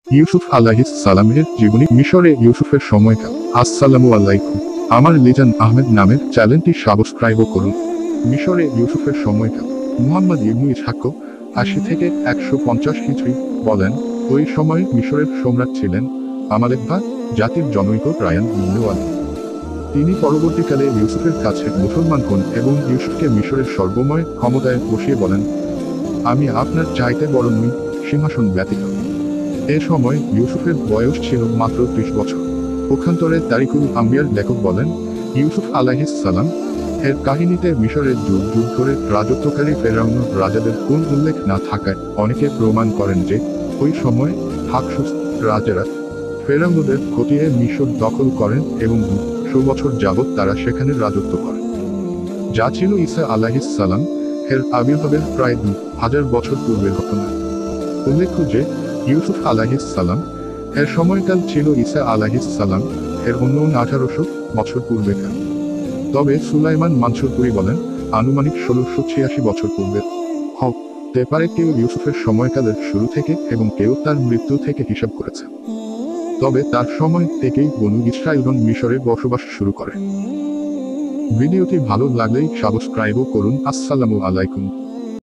ইউসুফ আলাইহিস সালামের জীবনী। মিশরে ইউসুফের সময়কাল। আসসালামু আলাইকুম। আমার লিজান আহমেদ নামের চ্যানেলটি সাবস্ক্রাইব করুন। মিশরে ইউসুফের সময়কাল। মুহাম্মদ ইবনু ইসহাক 80 থেকে 150 হিজরি বলেন, ওই সময় মিশরের সম্রাট ছিলেন আমালেকভা জাতির জনৈক রায়ান ইবনে ওয়ালি। তিনি পরবর্তীকালে ইউসুফের কাছে মুসলমান হন এবং ইউসুফকে মিশরের সর্বময় ক্ষমতায় বসিয়ে বলেন, আমি আপনার চাইতে বড় নই, সিংহাসন ব্যতীত। এ সময় ইউসুফের বয়স ছিল মাত্র 30 বছর। পক্ষান্তরে তারিকুল আম্বিয়ার লেখক বলেন, ইউসুফ আলাইহিস সালাম এর কাহিনীতে মিশরের যুগ যুগ ধরে রাজত্বকারী ফেরাউন রাজাদের কোন উল্লেখ না থাকায় অনেকে প্রমাণ করেন যে ওই সময় হাকসুস রাজারা ফেরাউনদের খতিয়ে মিশর দখল করেন এবং 200 বছর যাবৎ তারা সেখানে রাজত্ব করেন, যা ছিল ঈসা আলাইহিস সালাম এর আবির্ভাবের প্রায় 2000 বছর পূর্বের ঘটনা। উল্লেখ্য যে ইউসুফ আলাইহিস সালাম এর সময়কাল ছিল ঈসা আলাইহিস সালাম এর অন্য 1800 বছর পূর্বেকার। তবে সুলাইমান মানসুরপুরি বলেন, আনুমানিক 1686 বছর পূর্বের হতে পারে। কেউ ইউসুফের সময়কালের শুরু থেকে এবং কেউ তার মৃত্যু থেকে হিসাব করেছে। তবে তার সময় থেকেই বনু ইসরাঈলগণ মিশরে বসবাস শুরু করে। ভিডিওটি ভালো লাগলেই সাবস্ক্রাইব করুন। আসসালামু আলাইকুম।